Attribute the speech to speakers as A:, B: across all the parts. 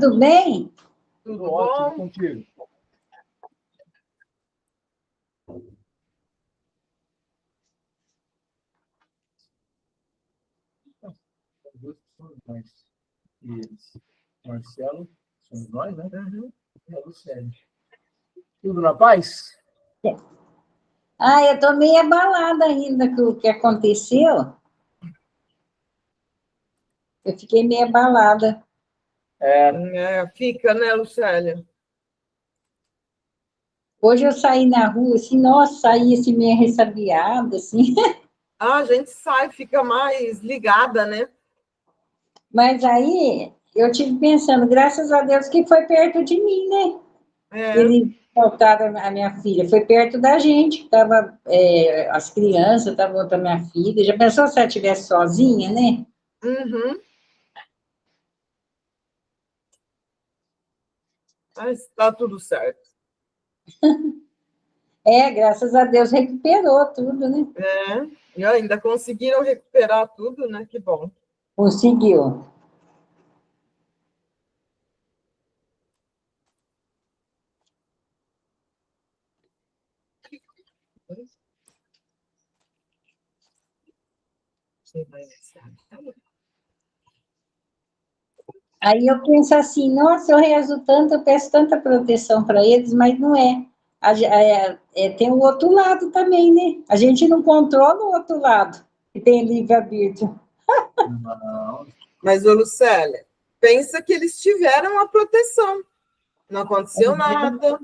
A: Tudo bem?
B: Tudo ótimo contigo. Isso. Marcelo, somos nós, né? E a Luciane. Tudo na paz?
A: Eu tô meio abalada ainda com o que aconteceu. Eu fiquei meio abalada.
C: Fica, né, Lucélia?
A: Hoje eu saí na rua, assim, nossa, saí assim, meio ressabiada, assim.
C: A gente sai, fica mais ligada, né?
A: Mas aí, eu tive pensando, graças a Deus que foi perto de mim, né? Eles faltaram a minha filha, foi perto da gente, tava, as crianças, estavam outra minha filha. Já pensou se ela estivesse sozinha, né?
C: Uhum. Mas tá tudo certo.
A: Graças a Deus recuperou tudo, né?
C: E ainda conseguiram recuperar tudo, né? Que bom.
A: Conseguiu. Aí eu penso assim, nossa, eu rezo tanto, eu peço tanta proteção para eles, mas não é. Tem o outro lado também, né? A gente não controla o outro lado, que tem livre-arbítrio.
B: Não.
C: Mas, ô Lucélia, pensa que eles tiveram a proteção. Não aconteceu nada.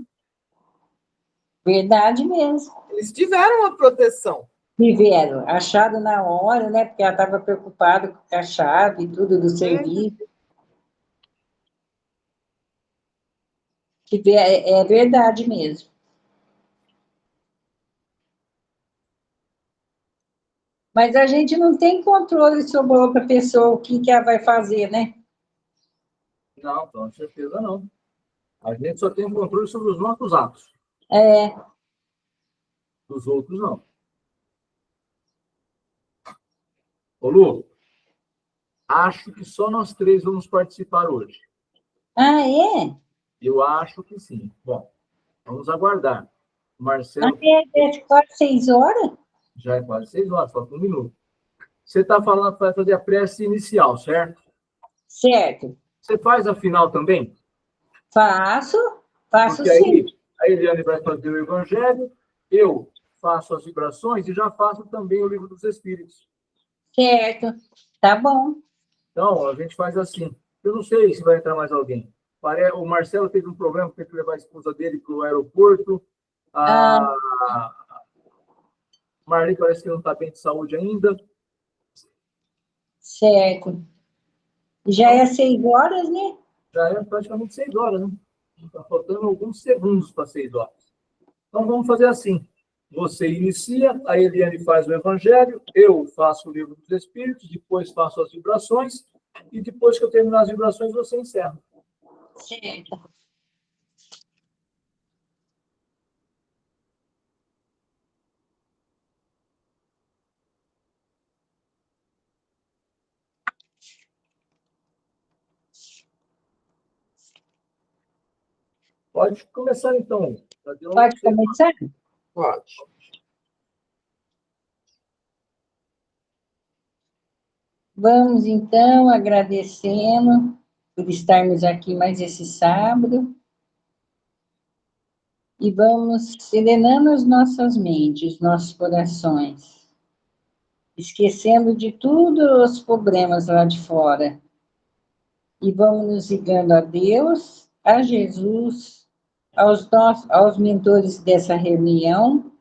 A: Verdade mesmo.
C: Eles tiveram a proteção.
A: Tiveram, acharam na hora, né? Porque ela estava preocupada com a chave e tudo do serviço. É verdade mesmo. Mas a gente não tem controle sobre a outra pessoa, o que ela vai fazer, né?
B: Não, com certeza não. A gente só tem controle sobre os nossos atos. Dos outros, não. Ô, Lu, acho que só nós três vamos participar hoje.
A: Ah, é?
B: Eu acho que sim. Bom, vamos aguardar. Marcelo.
A: É quase 6 horas?
B: Já é quase 6 horas, falta um minuto. Você está falando que vai fazer a prece inicial, certo?
A: Certo.
B: Você faz a final também?
A: Faço
B: Porque
A: sim.
B: aí a Eliane vai fazer o Evangelho, eu faço as vibrações e já faço também o Livro dos Espíritos.
A: Certo. Tá bom.
B: Então, a gente faz assim. Eu não sei se vai entrar mais alguém. O Marcelo teve um problema, teve que levar a esposa dele para o aeroporto. A Marli parece que não está bem de saúde ainda.
A: Certo. Já é 6 horas, né?
B: Já é praticamente 6 horas, né? Está faltando alguns segundos para 6 horas. Então, vamos fazer assim. Você inicia, a Eliane faz o Evangelho, eu faço o Livro dos Espíritos, depois faço as vibrações, e depois que eu terminar as vibrações, você encerra.
A: Certo.
B: Pode começar, então.
A: Pode começar?
C: Pode.
A: Vamos, então, agradecendo por estarmos aqui mais esse sábado. E vamos serenando as nossas mentes, nossos corações, esquecendo de todos os problemas lá de fora. E vamos nos ligando a Deus, a Jesus, aos mentores dessa reunião,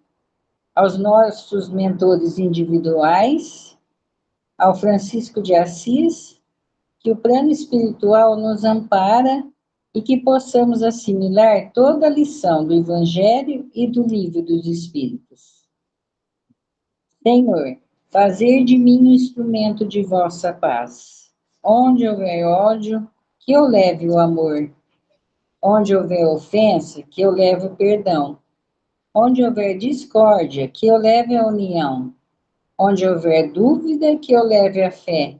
A: aos nossos mentores individuais, ao Francisco de Assis, que o plano espiritual nos ampara e que possamos assimilar toda a lição do Evangelho e do Livro dos Espíritos. Senhor, fazer de mim um instrumento de vossa paz. Onde houver ódio, que eu leve o amor. Onde houver ofensa, que eu leve o perdão. Onde houver discórdia, que eu leve a união. Onde houver dúvida, que eu leve a fé.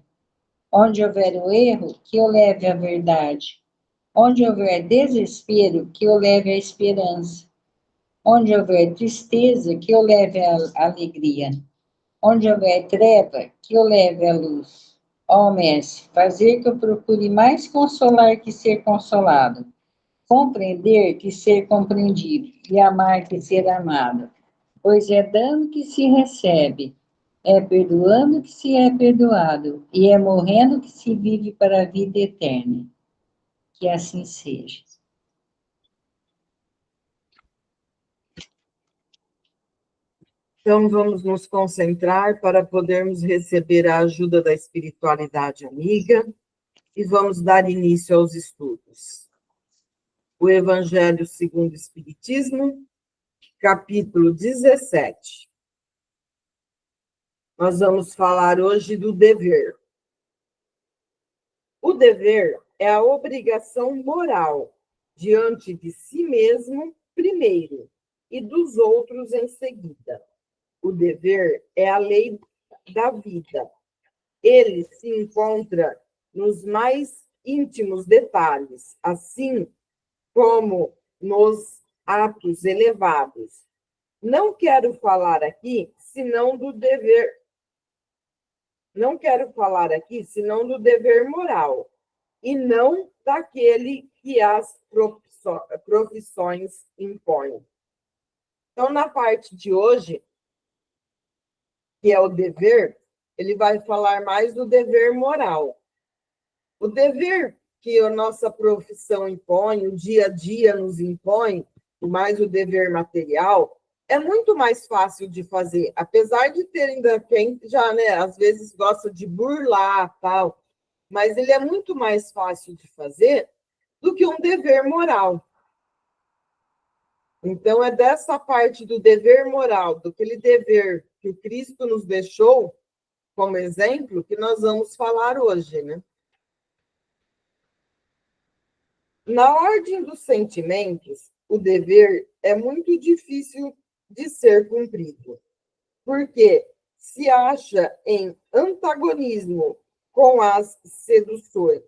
A: Onde houver o erro, que eu leve a verdade. Onde houver desespero, que eu leve a esperança. Onde houver tristeza, que eu leve a alegria. Onde houver treva, que eu leve a luz. Ó Mestre, fazer que eu procure mais consolar que ser consolado, compreender que ser compreendido, e amar que ser amado. Pois é dando que se recebe, é perdoando que se é perdoado, e é morrendo que se vive para a vida eterna. Que assim seja.
C: Então, vamos nos concentrar para podermos receber a ajuda da espiritualidade amiga e vamos dar início aos estudos. O Evangelho segundo o Espiritismo, capítulo 17. Nós vamos falar hoje do dever. O dever é a obrigação moral diante de si mesmo, primeiro, e dos outros em seguida. O dever é a lei da vida. Ele se encontra nos mais íntimos detalhes, assim como nos atos elevados. Não quero falar aqui senão do dever. Não quero falar aqui senão do dever moral, e não daquele que as profissões impõem. Então, na parte de hoje, que é o dever, ele vai falar mais do dever moral. O dever que a nossa profissão impõe, o dia a dia nos impõe, mais o dever material, é muito mais fácil de fazer, apesar de ter ainda quem já, né, às vezes gosta de burlar, tal, mas ele é muito mais fácil de fazer do que um dever moral. Então, é dessa parte do dever moral, daquele dever que o Cristo nos deixou como exemplo, que nós vamos falar hoje, né? Na ordem dos sentimentos, o dever é muito difícil de ser cumprido, porque se acha em antagonismo com as seduções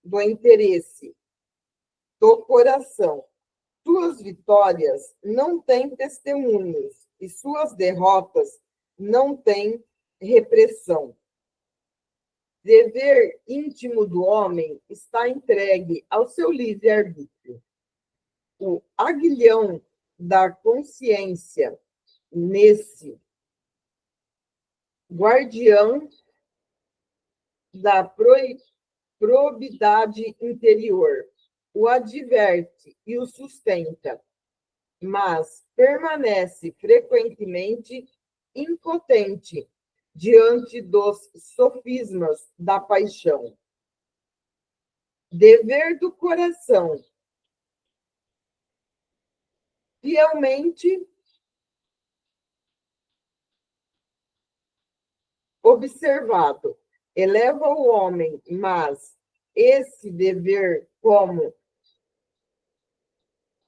C: do interesse, do coração. Suas vitórias não têm testemunhos e suas derrotas não têm repressão. Dever íntimo do homem está entregue ao seu livre-arbítrio. O aguilhão da consciência nesse guardião da probidade interior o adverte e o sustenta, mas permanece frequentemente impotente diante dos sofismas da paixão. Dever do coração, fielmente observado, eleva o homem, mas esse dever, como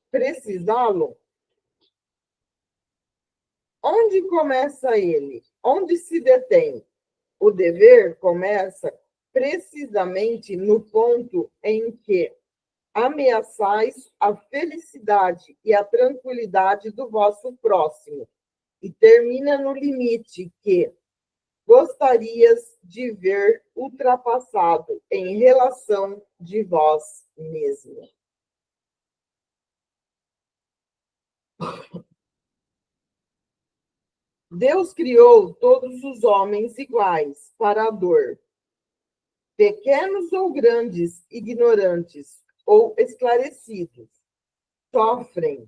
C: precisá-lo, onde começa ele? Onde se detém? O dever começa precisamente no ponto em que ameaçais a felicidade e a tranquilidade do vosso próximo, e termina no limite que gostarias de ver ultrapassado em relação de vós mesmo. Deus criou todos os homens iguais para a dor, pequenos ou grandes, ignorantes ou esclarecidos, sofrem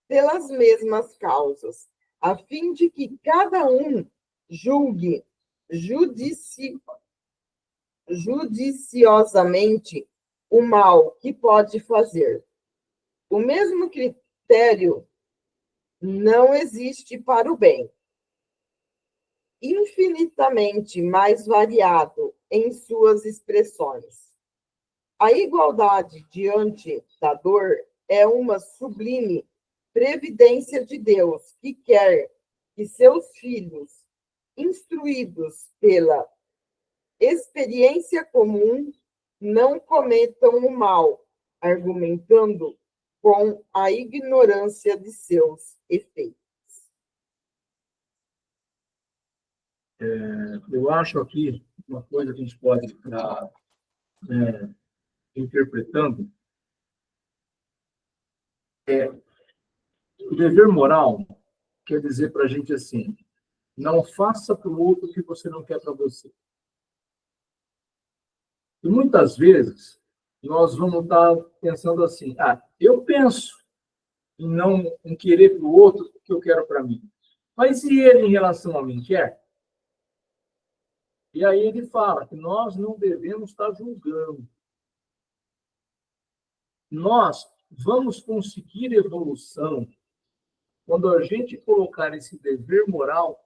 C: pelas mesmas causas, a fim de que cada um julgue judiciosamente o mal que pode fazer. O mesmo critério não existe para o bem. Infinitamente mais variado em suas expressões. A igualdade diante da dor é uma sublime previdência de Deus, que quer que seus filhos, instruídos pela experiência comum, não cometam o mal, argumentando com a ignorância de seus efeitos.
B: Eu acho aqui uma coisa que a gente pode estar interpretando o dever moral quer dizer para a gente assim: não faça para o outro o que você não quer para você. E muitas vezes nós vamos estar pensando assim: eu penso em querer para o outro o que eu quero para mim. Mas e ele em relação a mim quer? E aí ele fala que nós não devemos estar julgando. Nós vamos conseguir evolução quando a gente colocar esse dever moral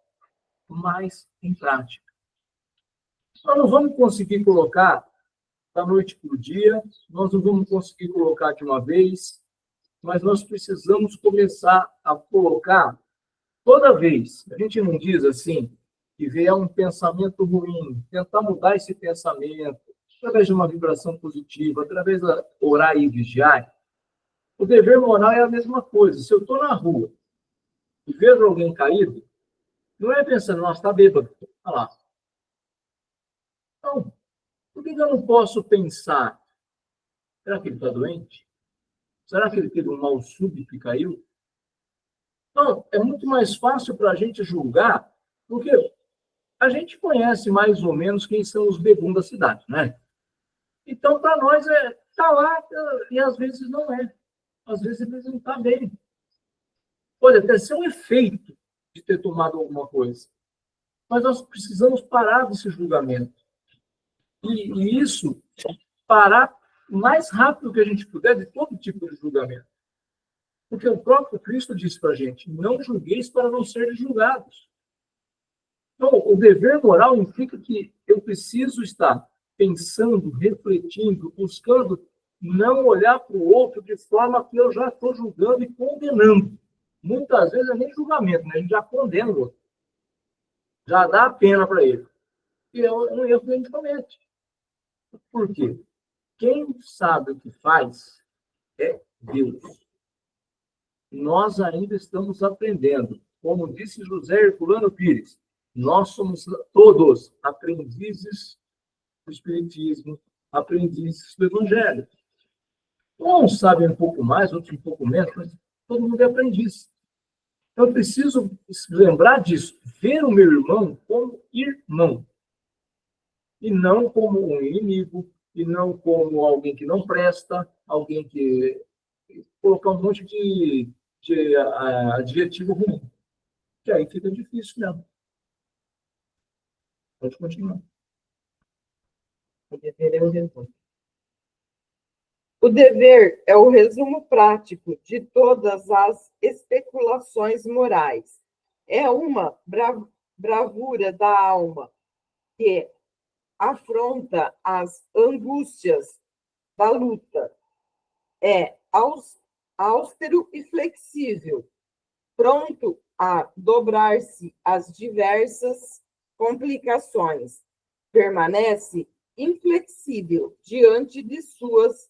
B: mais em prática. Nós não vamos conseguir colocar da noite para o dia, nós não vamos conseguir colocar de uma vez, mas nós precisamos começar a colocar toda vez. A gente não diz assim, que vier um pensamento ruim, tentar mudar esse pensamento, através de uma vibração positiva, através de orar e vigiar. O dever moral é a mesma coisa. Se eu estou na rua e vejo alguém caído, não é pensando, nossa, está bêbado. Olha lá. Não. Por que eu não posso pensar? Será que ele está doente? Será que ele teve um mal súbito e caiu? Não, é muito mais fácil para a gente julgar, porque a gente conhece mais ou menos quem são os bebum da cidade, né? Então, para nós, tá lá e às vezes não é. Às vezes ele não está bem. Pode até ser um efeito de ter tomado alguma coisa. Mas nós precisamos parar desse julgamento. E isso, parar o mais rápido que a gente puder de todo tipo de julgamento. Porque o próprio Cristo disse para a gente, não julgueis para não serem julgados. Então, o dever moral implica que eu preciso estar pensando, refletindo, buscando não olhar para o outro de forma que eu já estou julgando e condenando. Muitas vezes é nem julgamento, né? A gente já condena o outro. Já dá a pena para ele. E é um erro que a gente comete. Por quê? Quem sabe o que faz é Deus. Nós ainda estamos aprendendo. Como disse José Herculano Pires, nós somos todos aprendizes do Espiritismo, aprendizes do Evangelho. Uns sabem um pouco mais, outros um pouco menos, mas todo mundo é aprendiz. Então, eu preciso lembrar disso, ver o meu irmão como irmão, e não como um inimigo, e não como alguém que não presta, alguém que... colocar um monte de adjetivo ruim. Que aí fica difícil mesmo. Pode continuar.
C: O dever é o resumo prático de todas as especulações morais. É uma bravura da alma que afronta as angústias da luta. É austero e flexível, pronto a dobrar-se às diversas complicações. Permanece inflexível diante de suas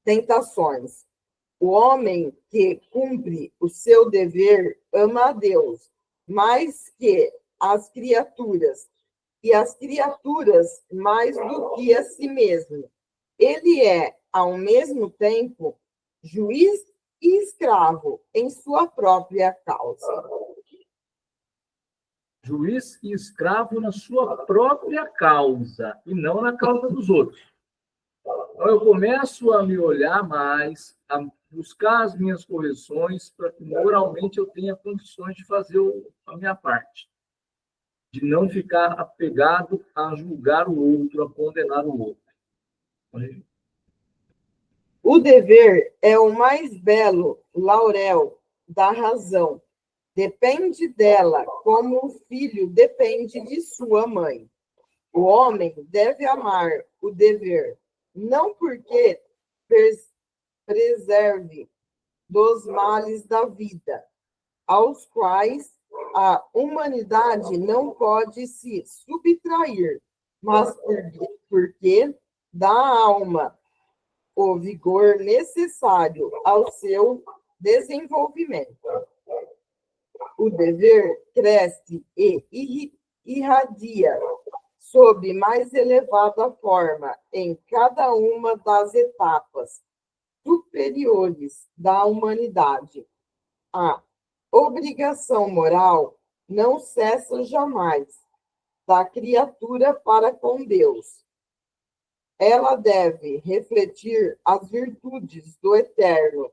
C: tentações. O homem que cumpre o seu dever ama a Deus mais que as criaturas, e as criaturas mais do que a si mesmo. Ele é, ao mesmo tempo, juiz e escravo em sua própria causa.
B: Juiz e escravo na sua própria causa, e não na causa dos outros. Então, eu começo a me olhar mais, a buscar as minhas correções, para que moralmente eu tenha condições de fazer a minha parte. De não ficar apegado a julgar o outro, a condenar o outro.
C: O dever é o mais belo laurel da razão. Depende dela, como o filho depende de sua mãe. O homem deve amar o dever, não porque preserve dos males da vida, aos quais A humanidade não pode se subtrair, mas porque dá à alma o vigor necessário ao seu desenvolvimento. O dever cresce e irradia sob mais elevada forma em cada uma das etapas superiores da humanidade. A obrigação moral não cessa jamais da criatura para com Deus. Ela deve refletir as virtudes do Eterno,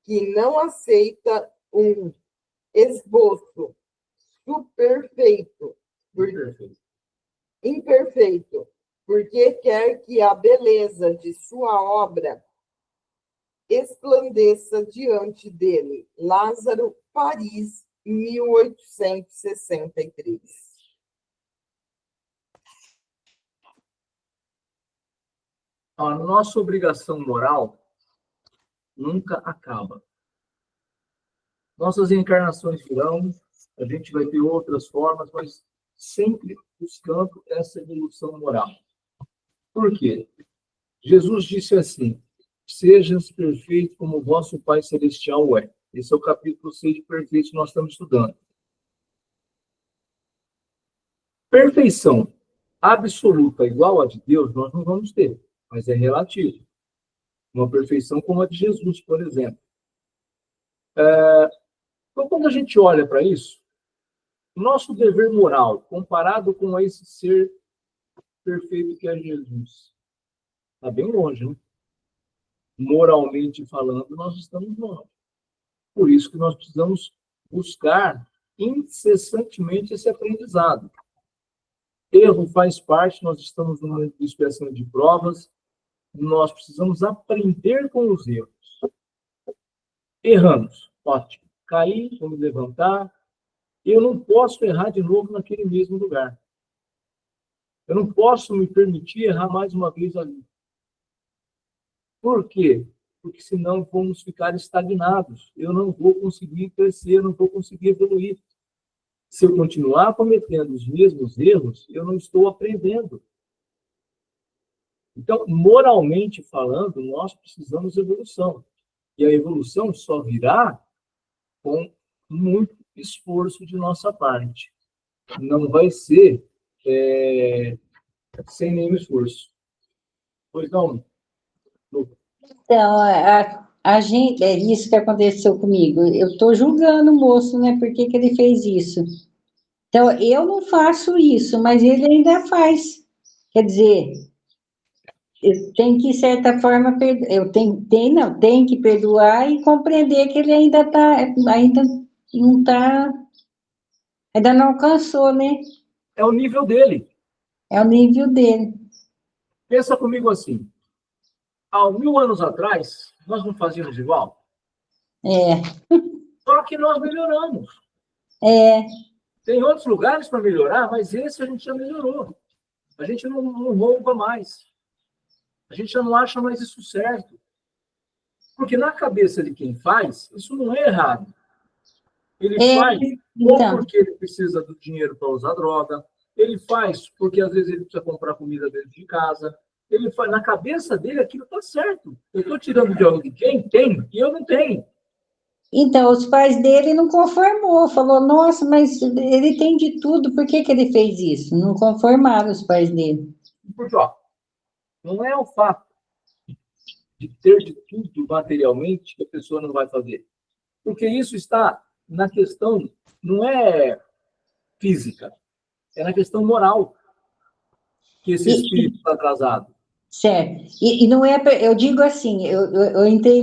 C: que não aceita um esboço imperfeito, porque quer que a beleza de sua obra esplandeça diante dele. Lázaro, Paris, 1863.
B: A nossa obrigação moral nunca acaba. Nossas encarnações virão, a gente vai ter outras formas, mas sempre buscando essa evolução moral. Por quê? Jesus disse assim: sejam perfeitos como o vosso Pai Celestial é. Esse é o capítulo 6 de perfeitos que nós estamos estudando. Perfeição absoluta igual a de Deus, nós não vamos ter, mas é relativo. Uma perfeição como a de Jesus, por exemplo. Então, quando a gente olha para isso, nosso dever moral, comparado com esse ser perfeito que é Jesus, está bem longe, né? Moralmente falando, nós estamos longe. Por isso que nós precisamos buscar incessantemente esse aprendizado. Erro faz parte, nós estamos num momento de expiação de provas, nós precisamos aprender com os erros. Erramos, ótimo. Caí, vou me levantar. Eu não posso errar de novo naquele mesmo lugar. Eu não posso me permitir errar mais uma vez ali. Por quê? Porque senão vamos ficar estagnados. Eu não vou conseguir crescer, eu não vou conseguir evoluir. Se eu continuar cometendo os mesmos erros, eu não estou aprendendo. Então, moralmente falando, nós precisamos de evolução. E a evolução só virá com muito esforço de nossa parte. Não vai ser sem nenhum esforço. Pois não.
A: Então, a gente, é isso que aconteceu comigo. Eu estou julgando o moço, né? Por que que ele fez isso? Então, eu não faço isso, mas ele ainda faz. Quer dizer, eu tenho que, de certa forma, tenho que perdoar e compreender que ele ainda não está, ainda não alcançou, né?
B: É o nível dele.
A: É o nível dele.
B: Pensa comigo assim. Há 1000 anos atrás, nós não fazíamos igual?
A: É.
B: Só que nós melhoramos.
A: É.
B: Tem outros lugares para melhorar, mas esse a gente já melhorou. A gente não rouba mais. A gente já não acha mais isso certo. Porque na cabeça de quem faz, isso não é errado. Ele faz ou porque ele precisa do dinheiro para usar droga, ele faz porque às vezes ele precisa comprar comida dentro de casa, ele faz, na cabeça dele aquilo está certo. Eu estou tirando de algo de quem tem e eu não tenho.
A: Então, os pais dele não conformou, falou, nossa, mas ele tem de tudo, por que que ele fez isso? Não conformaram os pais dele.
B: Porque, ó, não é o fato de ter de tudo materialmente que a pessoa não vai fazer. Porque isso está na questão, não é física, é na questão moral que esse espírito está atrasado.
A: Certo. E não é, eu digo assim, eu entrei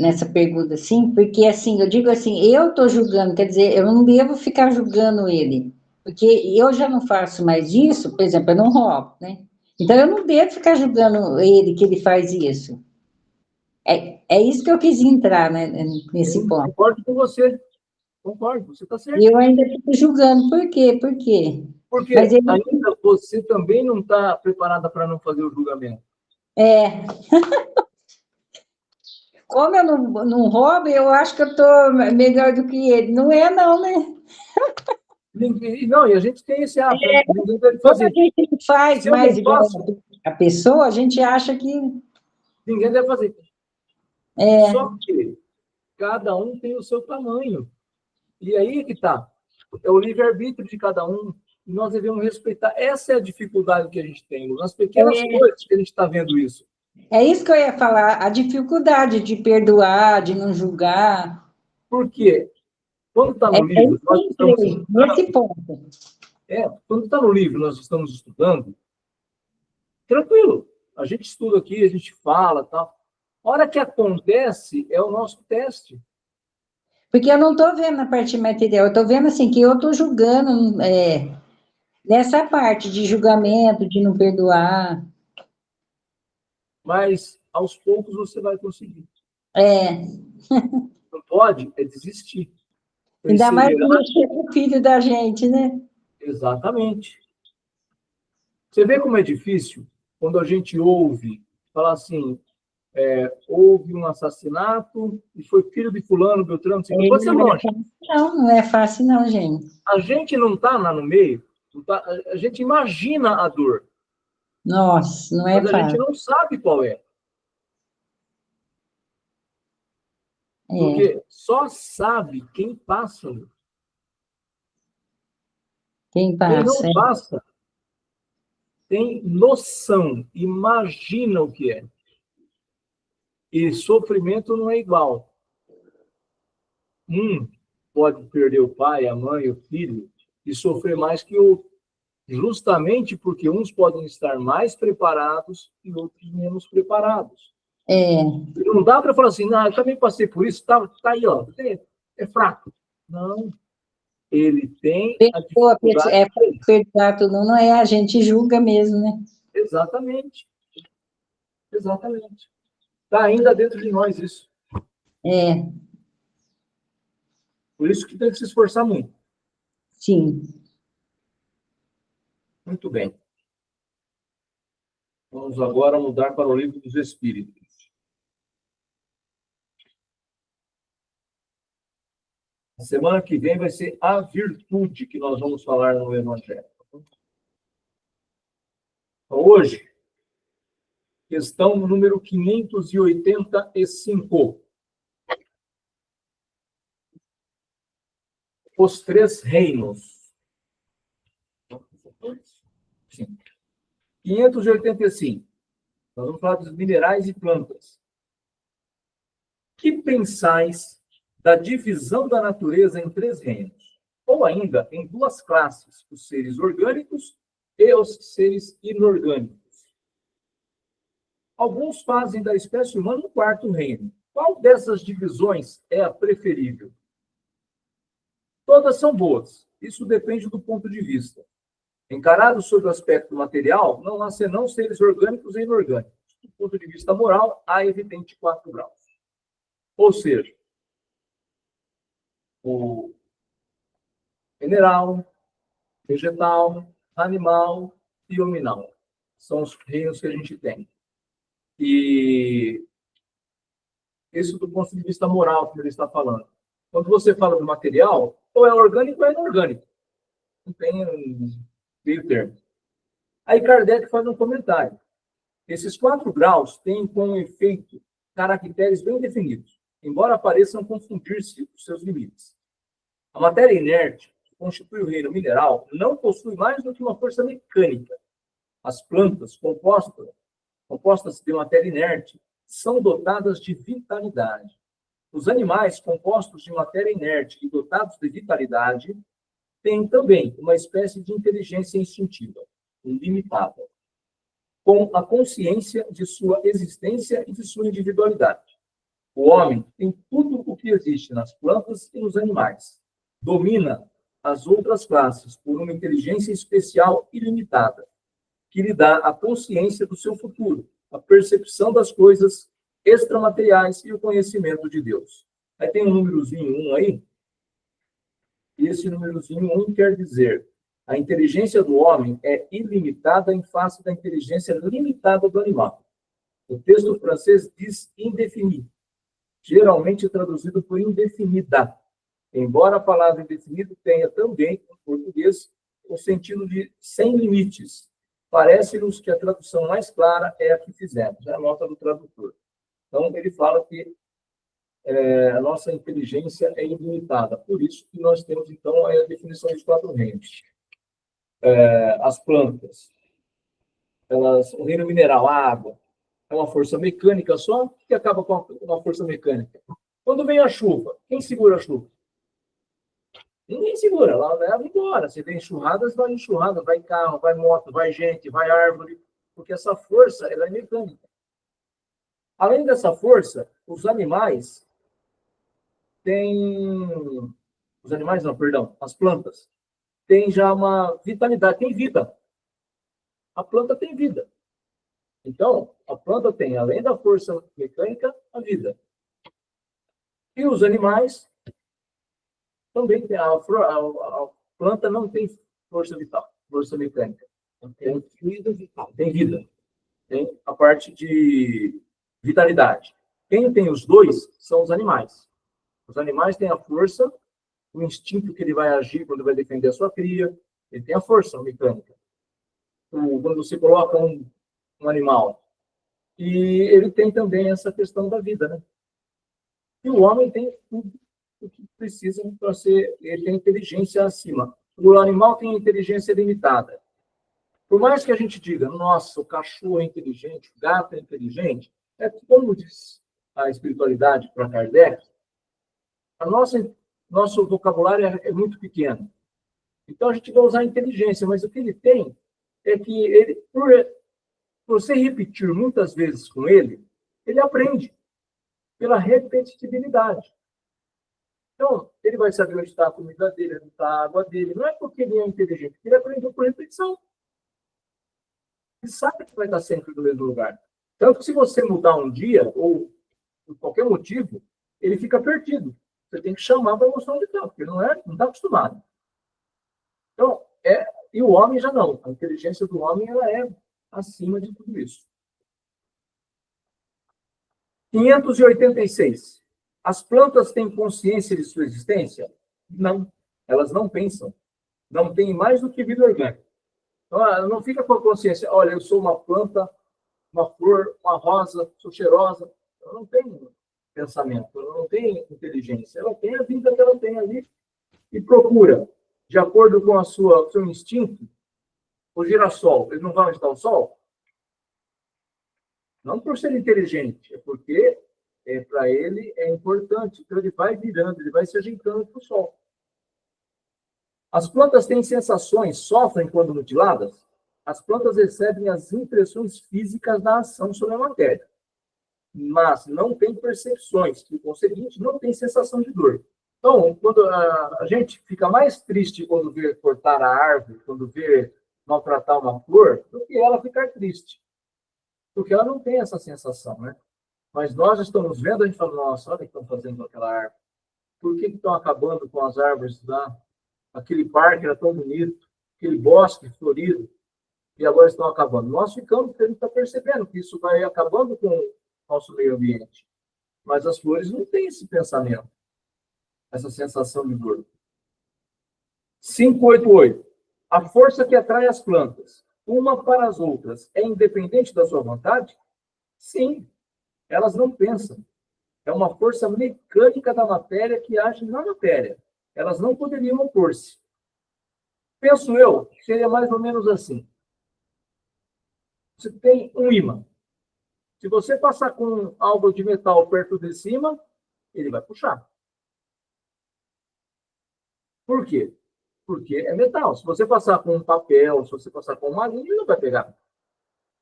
A: nessa pergunta assim, porque assim, eu digo assim, eu estou julgando, quer dizer, eu não devo ficar julgando ele, porque eu já não faço mais isso, por exemplo, eu não roubo, né? Então eu não devo ficar julgando ele que ele faz isso. É isso que eu quis entrar, né, nesse ponto.
B: Concordo com você. Concordo, você está certo.
A: E eu ainda fico julgando, por quê? Por quê?
B: Porque ainda você também não está preparada para não fazer o julgamento.
A: como eu não roubo, eu acho que eu estou melhor do que ele. Não é, não, né?
B: Não, e a gente tem esse hábito, ninguém deve
A: Como a
B: fazer.
A: gente não faz
B: Se eu
A: mais
B: não
A: igual
B: faço,
A: a pessoa, a gente acha que
B: ninguém deve fazer. Só que cada um tem o seu tamanho. E aí é que está. É o livre-arbítrio de cada um. E nós devemos respeitar. Essa é a dificuldade que a gente tem. Nas pequenas coisas que a gente está vendo isso.
A: é isso que eu ia falar, a dificuldade de perdoar, de não julgar.
B: Por quê? Quando está no livro, nós estamos estudando.
A: Nesse ponto.
B: Quando está no livro, nós estamos estudando, tranquilo. A gente estuda aqui, a gente fala, tal. A hora que acontece é o nosso teste.
A: Porque eu não estou vendo a parte material, eu estou vendo assim que eu estou julgando nessa parte de julgamento, de não perdoar.
B: Mas aos poucos você vai conseguir.
A: É,
B: Não pode é desistir.
A: ainda mais
B: Perseverar.
A: quando chega o filho da gente, né?
B: Exatamente. Você vê como é difícil quando a gente ouve falar assim, houve um assassinato e foi filho de fulano, Beltrano, assim, pode ser longe.
A: Não é fácil não, gente.
B: A gente não está lá no meio, a gente imagina a dor,
A: Nossa, não é
B: mas a gente
A: fácil.
B: não sabe qual é.
A: É,
B: Porque só sabe quem passa.
A: quem
B: Quem não
A: passa.
B: passa tem noção, imagina o que é. E sofrimento não é igual. Pode perder o pai, a mãe, o filho, e sofrer mais que o outro. Justamente porque uns podem estar mais preparados e outros menos preparados. Não dá para falar assim, não, eu também passei por isso, tá aí, ó, é fraco. Não. Ele tem a dificuldade.
A: Perdoar tudo não é, a gente julga mesmo, né?
B: Exatamente. Exatamente. Está ainda dentro de nós isso. Por isso que tem que se esforçar muito.
A: Sim.
B: Muito bem. Vamos agora mudar para o Livro dos Espíritos. A semana que vem vai ser a virtude que nós vamos falar no Evangelho. Então, hoje, questão número 585. Os três reinos. 585. Nós vamos falar dos minerais e plantas. Que pensais da divisão da natureza em três reinos? Ou ainda em duas classes, os seres orgânicos e os seres inorgânicos. Alguns fazem da espécie humana um quarto reino. Qual dessas divisões é a preferível? Todas são boas. Isso depende do ponto de vista. Encarado sob o aspecto material, não há senão seres orgânicos e inorgânicos. Do ponto de vista moral, há evidente 4 graus. Ou seja, o mineral, vegetal, animal e hominal. São os reinos que a gente tem. E isso do ponto de vista moral que ele está falando. Quando você fala do material, ou é orgânico ou é inorgânico. Não tem meio termo. Aí Kardec faz um comentário. Esses 4 graus têm como efeito caracteres bem definidos, embora pareçam confundir-se os seus limites. A matéria inerte, que constitui o reino mineral, não possui mais do que uma força mecânica. As plantas, compostas de matéria inerte, são dotadas de vitalidade. Os animais, compostos de matéria inerte e dotados de vitalidade, têm também uma espécie de inteligência instintiva, limitada, com a consciência de sua existência e de sua individualidade. O homem tem tudo o que existe nas plantas e nos animais. Domina as outras classes por uma inteligência especial e limitada, que lhe dá a consciência do seu futuro, a percepção das coisas extramateriais e o conhecimento de Deus. Aí tem um númerozinho 1 aí. E esse númerozinho 1 quer dizer: a inteligência do homem é ilimitada em face da inteligência limitada do animal. O texto francês diz indefini. geralmente traduzido por indefinida, embora a palavra indefinido tenha também, em português, o sentido de sem limites. Parece-nos que a tradução mais clara é a que fizemos, é a nota do tradutor. Então, ele fala que a nossa inteligência é ilimitada. Por isso que nós temos, então, a definição dos quatro reinos. As plantas, o reino mineral, a água, é uma força mecânica só que acaba com uma força mecânica. Quando vem a chuva, quem segura a chuva? Ninguém segura, ela leva embora. Se vem enxurrada, vai carro, vai moto, vai gente, vai árvore, porque essa força ela é mecânica. Além dessa força, os animais têm... Os animais não, perdão, as plantas têm já uma vitalidade, tem vida. A planta tem vida. Então, a planta tem, além da força mecânica, a vida. E os animais também têm. A planta não tem força vital, força mecânica. Tem fluido vital. Tem vida. Tem a parte de vitalidade. Quem tem os dois são os animais. Os animais têm a força, o instinto que ele vai agir quando vai defender a sua cria. Ele tem a força mecânica. Quando você coloca um animal, e ele tem também essa questão da vida, né? E o homem tem tudo o que precisa para ser... Ele tem inteligência acima. O animal tem inteligência limitada. Por mais que a gente diga, nossa, o cachorro é inteligente, o gato é inteligente, é como diz a espiritualidade para Kardec, nosso vocabulário é muito pequeno. Então a gente vai usar a inteligência, mas o que ele tem é que ele, por você repetir muitas vezes com ele, ele aprende pela repetitividade. Então, ele vai saber onde está a comida dele, onde está a água dele. Não é porque ele é inteligente, porque ele aprendeu por repetição. Ele sabe que vai estar sempre no mesmo lugar. Tanto que se você mudar um dia, ou por qualquer motivo, ele fica perdido. Você tem que chamar para mostrar onde está, porque não está acostumado. Então, e o homem já não. A inteligência do homem ela é acima de tudo isso. 586. As plantas têm consciência de sua existência? Não. Elas não pensam. Não têm mais do que vida orgânica. Então, não fica com a consciência, olha, eu sou uma planta, uma flor, uma rosa, sou cheirosa. Ela não tem pensamento, ela não tem inteligência. Ela tem a vida que ela tem ali e procura, de acordo com o seu instinto, o girassol. Ele não vai onde está o sol? Não por ser inteligente, é porque para ele é importante. Então, ele vai virando, ele vai se ajeitando para o sol. As plantas têm sensações, sofrem quando mutiladas? As plantas recebem as impressões físicas da ação sobre a matéria, mas não têm percepções, que, conseguinte, não tem sensação de dor. Então, quando a gente fica mais triste quando vê cortar a árvore, quando vê maltratar uma flor, do que ela ficar triste. Porque ela não tem essa sensação, né? Mas nós estamos vendo, a gente fala, nossa, olha o que estão fazendo com aquela árvore. Por que estão acabando com as árvores lá? Aquele parque era tão bonito, aquele bosque florido, e agora estão acabando. Nós ficamos, porque a gente está percebendo que isso vai acabando com o nosso meio ambiente. Mas as flores não têm esse pensamento, essa sensação de dor. 588. A força que atrai as plantas, uma para as outras, é independente da sua vontade? Sim. Elas não pensam. É uma força mecânica da matéria que age na matéria. Elas não poderiam opor-se. Penso eu que seria mais ou menos assim. Você tem um ímã. Se você passar com algo de metal perto de cima, ele vai puxar. Por quê? Porque é metal. Se você passar com um papel, se você passar com uma linha, ele não vai pegar.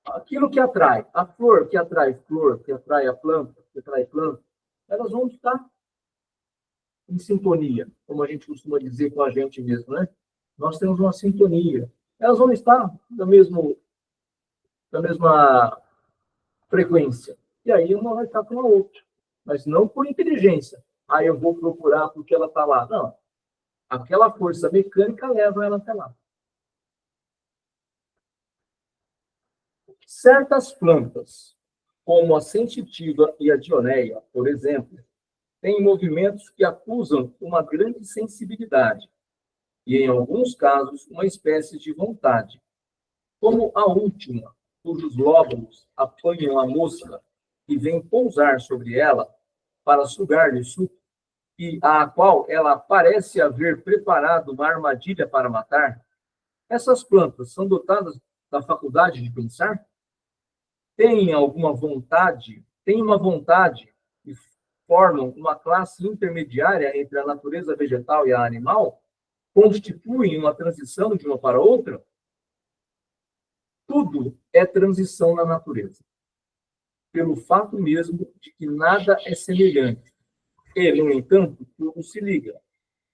B: Aquilo que atrai, a flor, que atrai a planta, que atrai planta, elas vão estar em sintonia, como a gente costuma dizer com a gente mesmo, né? Nós temos uma sintonia. Elas vão estar da mesma frequência. E aí uma vai estar com a outra. Mas não por inteligência. Aí eu vou procurar porque ela está lá. Não. Aquela força mecânica leva ela até lá. Certas plantas, como a sensitiva e a dionéia, por exemplo, têm movimentos que acusam uma grande sensibilidade e, em alguns casos, uma espécie de vontade, como a última, cujos lóbulos apanham a mosca e vem pousar sobre ela para sugar-lhe o suco, e a qual ela parece haver preparado uma armadilha para matar. Essas plantas são dotadas da faculdade de pensar? Têm alguma vontade? Têm uma vontade e formam uma classe intermediária entre a natureza vegetal e a animal? Constituem uma transição de uma para outra? Tudo é transição na natureza, pelo fato mesmo de que nada é semelhante. E, no entanto, tudo se liga.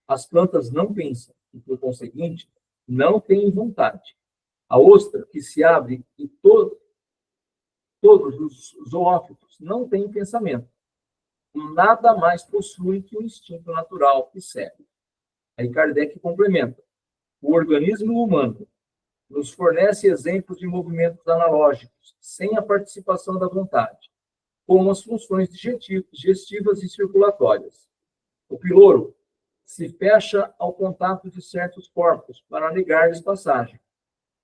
B: As plantas não pensam e, por conseguinte, não têm vontade. A ostra que se abre e todos os zoófitos não têm pensamento. Nada mais possuem que o instinto natural e cego. Aí Kardec complementa. O organismo humano nos fornece exemplos de movimentos analógicos, sem a participação da vontade, como as funções digestivas e circulatórias. O pilouro se fecha ao contato de certos corpos para negar-lhes passagem.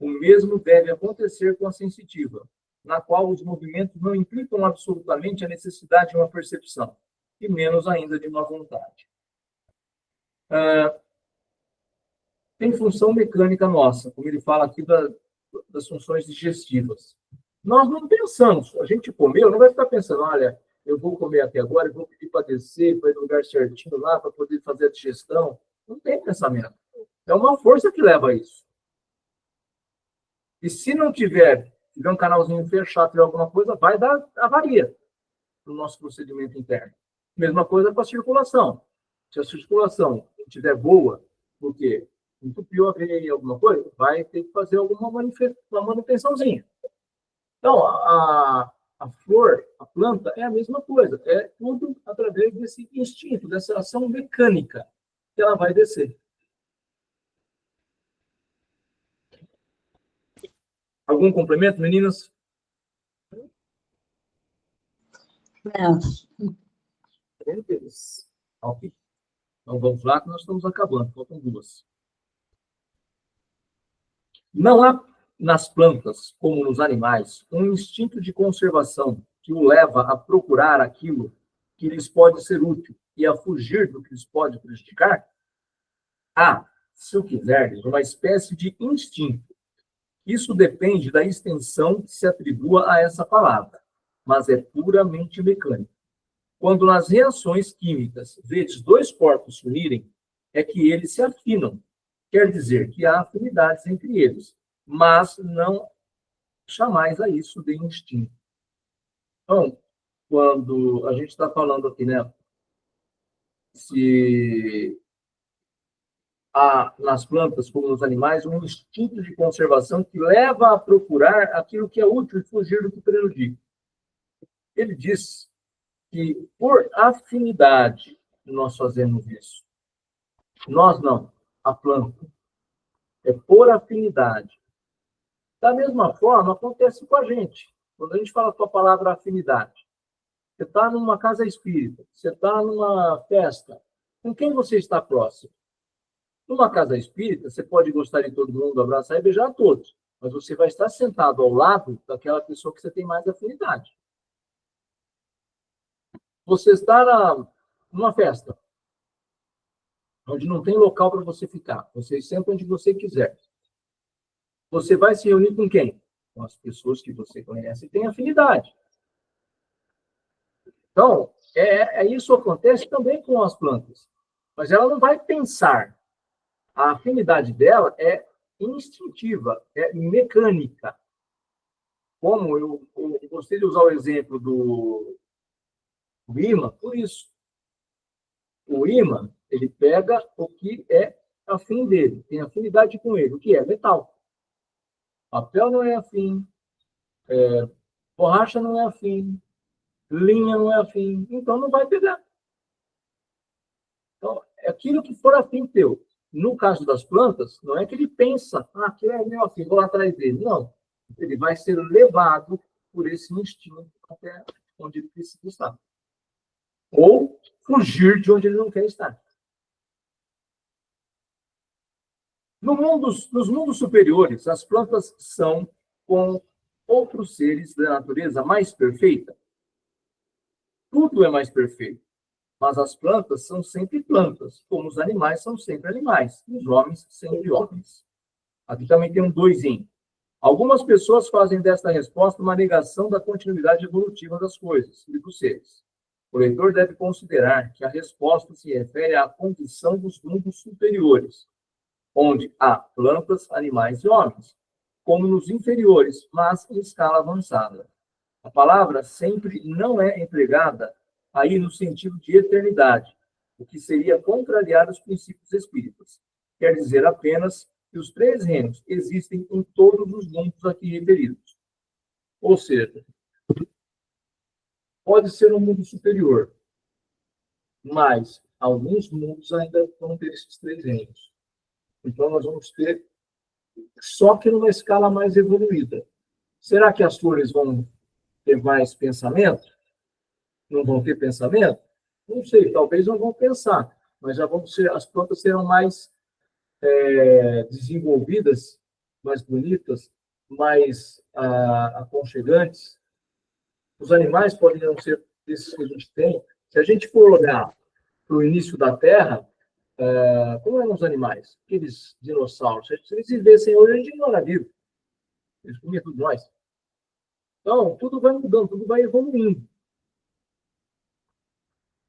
B: O mesmo deve acontecer com a sensitiva, na qual os movimentos não implicam absolutamente a necessidade de uma percepção, e menos ainda de uma vontade. Tem função mecânica nossa, como ele fala aqui das funções digestivas. Nós não pensamos, a gente comeu, não vai ficar pensando, olha, eu vou comer aqui agora, eu vou pedir para descer, para ir no lugar certinho lá, para poder fazer a digestão. Não tem pensamento. É uma força que leva a isso. E se não tiver um canalzinho fechado, tiver alguma coisa, vai dar avaria no nosso procedimento interno. Mesma coisa para a circulação. Se a circulação estiver boa, porque entupiu a veia, alguma coisa, vai ter que fazer alguma manutençãozinha. Então, a flor, a planta, é a mesma coisa. É tudo através desse instinto, dessa ação mecânica que ela vai descer. Algum complemento, meninas?
A: Não.
B: Ok. Então, vamos lá, que nós estamos acabando. Faltam duas. Não há nas plantas, como nos animais, um instinto de conservação que o leva a procurar aquilo que lhes pode ser útil e a fugir do que lhes pode prejudicar? Há, se o quiseres, uma espécie de instinto. Isso depende da extensão que se atribua a essa palavra, mas é puramente mecânico. Quando nas reações químicas vedes dois corpos se unirem, é que eles se afinam. Quer dizer que há afinidades entre eles, mas não chamais a isso de instinto. Então, quando a gente está falando aqui, né, se há nas plantas, como nos animais, um instinto de conservação que leva a procurar aquilo que é útil e fugir do que prejudica. Ele diz que, por afinidade, nós fazemos isso. Nós não, a planta. É por afinidade. Da mesma forma, acontece com a gente. Quando a gente fala com a palavra afinidade, você está numa casa espírita, você está numa festa, com quem você está próximo? Numa casa espírita, você pode gostar de todo mundo, abraçar e beijar a todos, mas você vai estar sentado ao lado daquela pessoa que você tem mais afinidade. Você está numa festa, onde não tem local para você ficar, você senta onde você quiser. Você vai se reunir com quem? Com as pessoas que você conhece e tem afinidade. Então, isso acontece também com as plantas. Mas ela não vai pensar. A afinidade dela é instintiva, é mecânica. Como eu gostei de usar o exemplo do ímã, por isso. O ímã, ele pega o que é afim dele, tem afinidade com ele, o que é metal. Papel não é afim, borracha não é afim, linha não é afim, então não vai pegar. Então, é aquilo que for afim teu. No caso das plantas, não é que ele pensa, aquilo é meu afim, vou lá atrás dele. Não. Ele vai ser levado por esse instinto até onde ele precisa estar. Ou fugir de onde ele não quer estar. Nos mundos superiores, as plantas são, com outros seres da natureza, mais perfeita. Tudo é mais perfeito. Mas as plantas são sempre plantas, como os animais são sempre animais, e os homens sempre homens. Aqui também tem um 2 em. Algumas pessoas fazem desta resposta uma negação da continuidade evolutiva das coisas e dos seres. O leitor deve considerar que a resposta se refere à condição dos mundos superiores, onde há plantas, animais e homens, como nos inferiores, mas em escala avançada. A palavra sempre não é empregada aí no sentido de eternidade, o que seria contrariar os princípios espíritas. Quer dizer apenas que os 3 reinos existem em todos os mundos aqui referidos. Ou seja, pode ser um mundo superior, mas alguns mundos ainda vão ter esses 3 reinos. Então, nós vamos ter, só que numa escala mais evoluída. Será que as flores vão ter mais pensamento? Não vão ter pensamento? Não sei, talvez não vão pensar, mas já vão ser, as plantas serão mais desenvolvidas, mais bonitas, mais aconchegantes. Os animais podem não ser esses que a gente tem. Se a gente for olhar para o início da Terra, como eram os animais? Aqueles dinossauros. Se eles vivessem hoje, a gente não era vivo. Eles comiam tudo nós. Então, tudo vai mudando, tudo vai evoluindo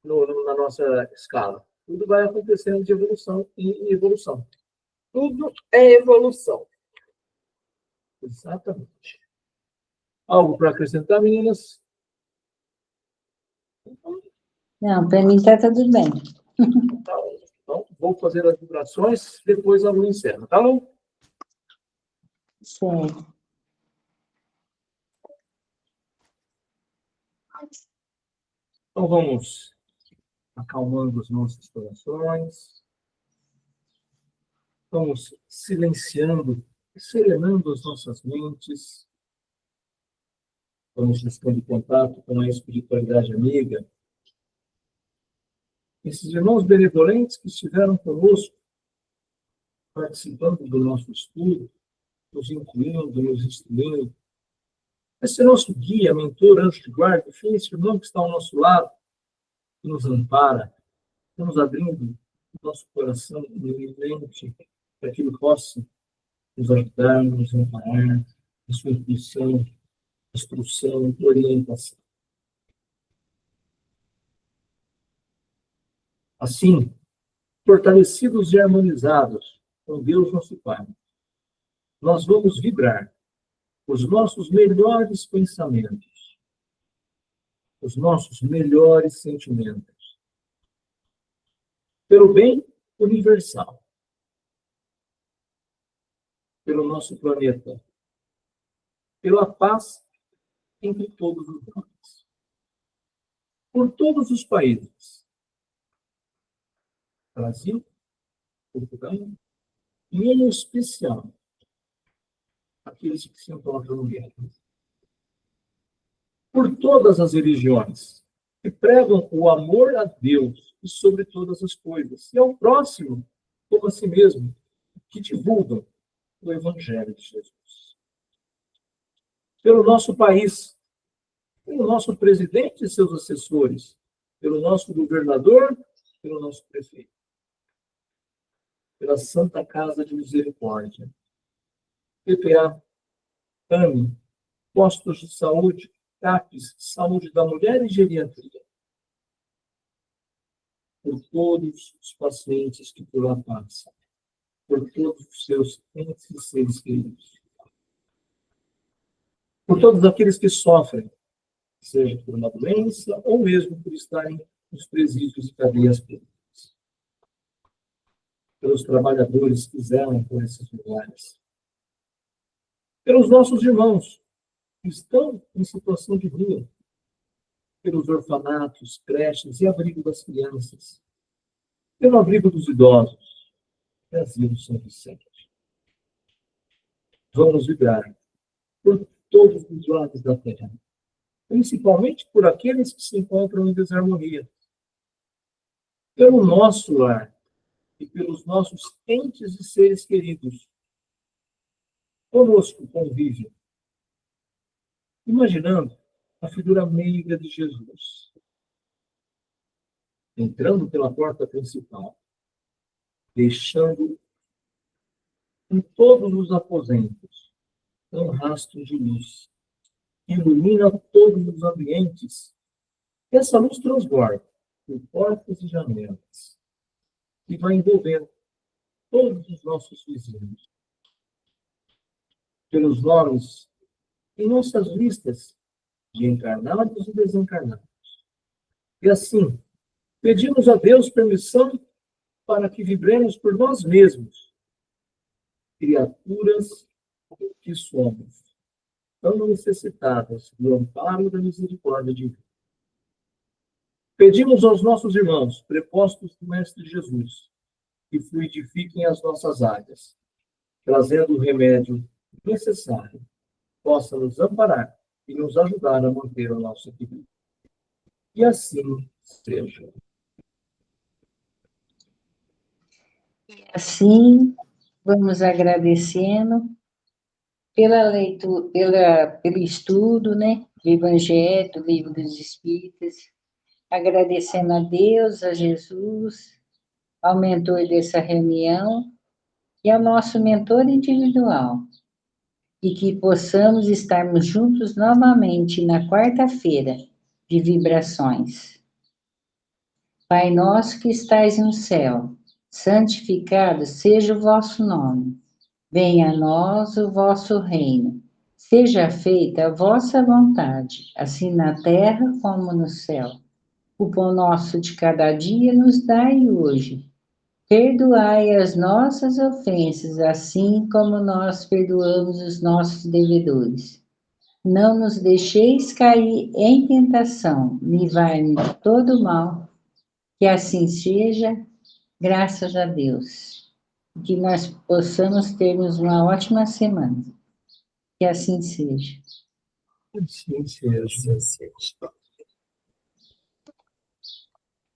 B: na nossa escala. Tudo vai acontecendo de evolução em evolução.
C: Tudo é evolução.
B: Exatamente. Algo para acrescentar, meninas?
A: Não, para mim está tudo bem.
B: Então, vou fazer as vibrações, depois a lua encerra, tá bom?
A: Certo.
B: Então, vamos acalmando os nossos corações. Vamos silenciando, serenando as nossas mentes. Vamos buscando contato com a espiritualidade amiga. Esses irmãos benevolentes que estiveram conosco, participando do nosso estudo, nos incluindo, nos instruindo. Esse nosso guia, mentor, anjo de guarda, enfim, esse irmão que está ao nosso lado, que nos ampara, nos abrindo o nosso coração e mente para que ele possa nos ajudar, nos amparar, a sua intuição, instrução, orientação. Assim, fortalecidos e harmonizados com Deus nosso Pai, nós vamos vibrar os nossos melhores pensamentos, os nossos melhores sentimentos, pelo bem universal, pelo nosso planeta, pela paz entre todos os homens, por todos os países, Brasil, Portugal, e em especial, aqueles que se encontram no guerra. Por todas as religiões que pregam o amor a Deus e sobre todas as coisas, e ao próximo, como a si mesmo, que divulgam o Evangelho de Jesus. Pelo nosso país, pelo nosso presidente e seus assessores, pelo nosso governador, pelo nosso prefeito, pela Santa Casa de Misericórdia, PPA, AME, postos de saúde, CAPES, saúde da mulher e geriatria. Por todos os pacientes que por lá passam, por todos os seus entes e seres queridos. Por todos aqueles que sofrem, seja por uma doença ou mesmo por estarem nos presídios e cadeias públicas. Pelos trabalhadores que zelam por esses lugares. Pelos nossos irmãos que estão em situação de rua. Pelos orfanatos, creches e abrigo das crianças. Pelo abrigo dos idosos. Brasil São Vicente. Vamos vibrar por todos os lados da terra, principalmente por aqueles que se encontram em desarmonia, pelo nosso lar e pelos nossos entes e seres queridos conosco convivem, imaginando a figura meiga de Jesus, entrando pela porta principal, deixando em todos os aposentos um rastro de luz, que ilumina todos os ambientes. E essa luz transborda por portas e janelas e vai envolvendo todos os nossos vizinhos, pelos nomes em nossas listas de encarnados e desencarnados. E assim, pedimos a Deus permissão para que vibremos por nós mesmos, criaturas que somos, tão necessitadas do amparo e da misericórdia divina. Pedimos aos nossos irmãos, prepostos do Mestre Jesus, que fluidifiquem as nossas águas, trazendo o remédio necessário, possa nos amparar e nos ajudar a manter o nosso equilíbrio. E assim seja.
A: Assim, vamos agradecendo pela leitura, pelo estudo, né, do Evangelho, do Livro dos Espíritos, agradecendo a Deus, a Jesus, ao mentor dessa reunião e ao nosso mentor individual. E que possamos estarmos juntos novamente na quarta-feira de vibrações. Pai nosso que estais no céu, santificado seja o vosso nome. Venha a nós o vosso reino. Seja feita a vossa vontade, assim na terra como no céu. O pão nosso de cada dia nos dai hoje. Perdoai as nossas ofensas, assim como nós perdoamos os nossos devedores. Não nos deixeis cair em tentação, livrai-nos de todo mal, que assim seja, graças a Deus. Que nós possamos termos uma ótima semana. Que assim seja.
B: Assim seja.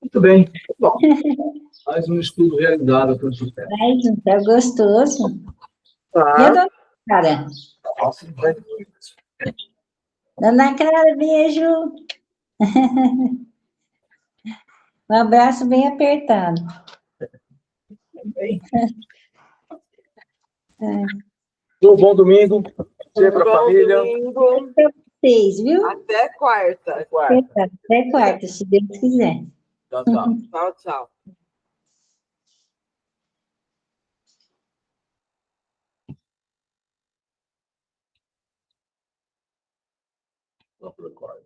B: Muito bem. Bom, mais um estudo realizado pelo Sistema.
A: Mas tá gostoso. E a
B: Tá.
A: dona Clara?
B: Nossa, vai.
A: Dona Clara, beijo. Um abraço bem apertado.
B: Bem. Bom domingo. Dia para a
C: Bom
B: família.
C: domingo.
A: Vocês, viu?
C: Até quarta.
B: Até quarta.
A: Até quarta, se Deus quiser.
B: Tchau, tchau.
C: Tchau, tchau.
B: Vamos pro quarto.